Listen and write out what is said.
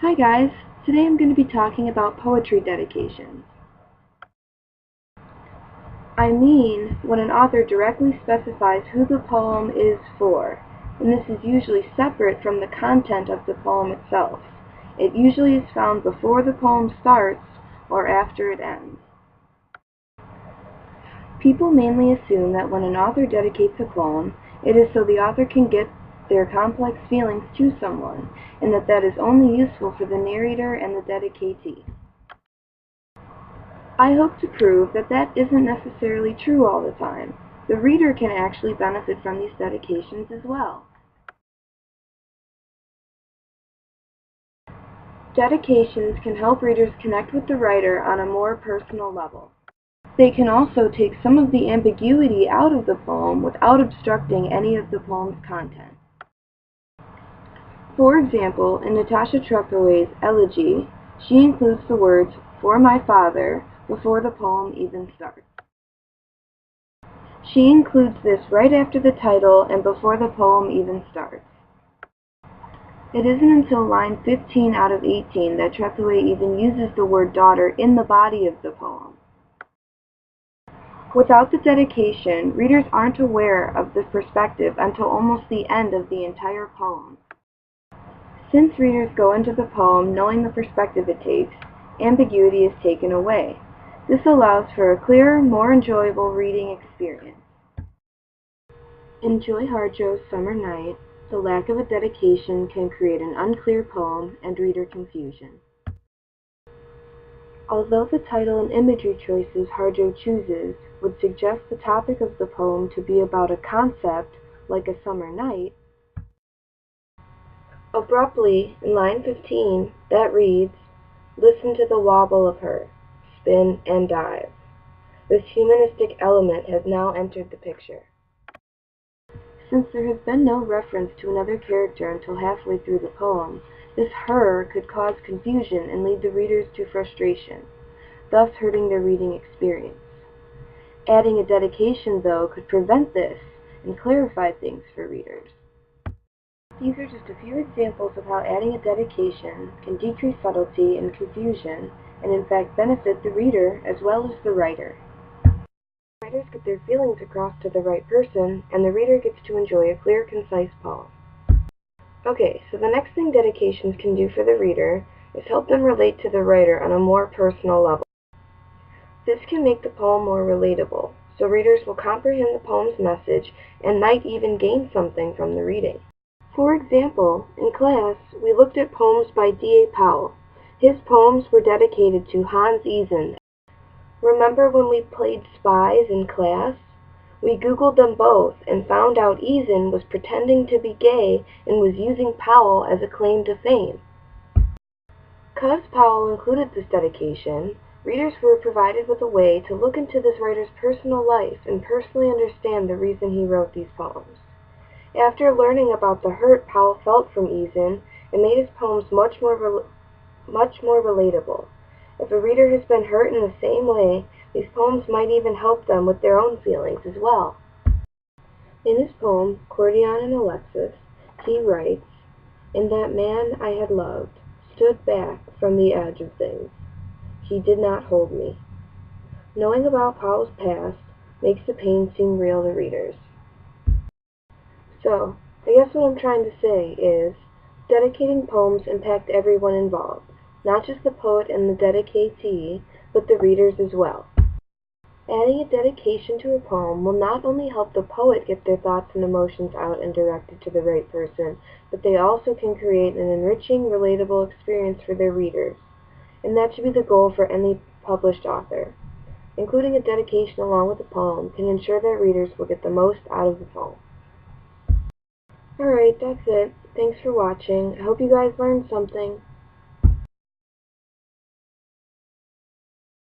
Hi guys, today I'm going to be talking about poetry dedications. I mean when an author directly specifies who the poem is for, and this is usually separate from the content of the poem itself. It usually is found before the poem starts or after it ends. People mainly assume that when an author dedicates a poem, it is so the author can get their complex feelings to someone, and that is only useful for the narrator and the dedicatee. I hope to prove that that isn't necessarily true all the time. The reader can actually benefit from these dedications as well. Dedications can help readers connect with the writer on a more personal level. They can also take some of the ambiguity out of the poem without obstructing any of the poem's content. For example, in Natasha Trethewey's elegy, she includes the words, "for my father," before the poem even starts. She includes this right after the title and before the poem even starts. It isn't until line 15 out of 18 that Trethewey even uses the word daughter in the body of the poem. Without the dedication, readers aren't aware of this perspective until almost the end of the entire poem. Since readers go into the poem knowing the perspective it takes, ambiguity is taken away. This allows for a clearer, more enjoyable reading experience. In Joy Harjo's Summer Night, the lack of a dedication can create an unclear poem and reader confusion. Although the title and imagery choices Harjo chooses would suggest the topic of the poem to be about a concept like a summer night, abruptly, in line 15, that reads, "Listen to the wobble of her, spin and dive." This humanistic element has now entered the picture. Since there has been no reference to another character until halfway through the poem, this her could cause confusion and lead the readers to frustration, thus hurting their reading experience. Adding a dedication, though, could prevent this and clarify things for readers. These are just a few examples of how adding a dedication can decrease subtlety and confusion, and in fact benefit the reader as well as the writer. Writers get their feelings across to the right person, and the reader gets to enjoy a clear, concise poem. Okay, so the next thing dedications can do for the reader is help them relate to the writer on a more personal level. This can make the poem more relatable, so readers will comprehend the poem's message and might even gain something from the reading. For example, in class, we looked at poems by D.A. Powell. His poems were dedicated to Hans Eason. Remember when we played spies in class? We Googled them both and found out Eason was pretending to be gay and was using Powell as a claim to fame. 'Cause Powell included this dedication, readers were provided with a way to look into this writer's personal life and personally understand the reason he wrote these poems. After learning about the hurt Powell felt from Eason, it made his poems much more relatable. If a reader has been hurt in the same way, these poems might even help them with their own feelings as well. In his poem, Cordion and Alexis, he writes, "In that man I had loved, stood back from the edge of things. He did not hold me." Knowing about Powell's past makes the pain seem real to readers. So, I guess what I'm trying to say is, dedicating poems impact everyone involved, not just the poet and the dedicatee, but the readers as well. Adding a dedication to a poem will not only help the poet get their thoughts and emotions out and directed to the right person, but they also can create an enriching, relatable experience for their readers. And that should be the goal for any published author. Including a dedication along with the poem can ensure that readers will get the most out of the poem. Alright, that's it. Thanks for watching. I hope you guys learned something.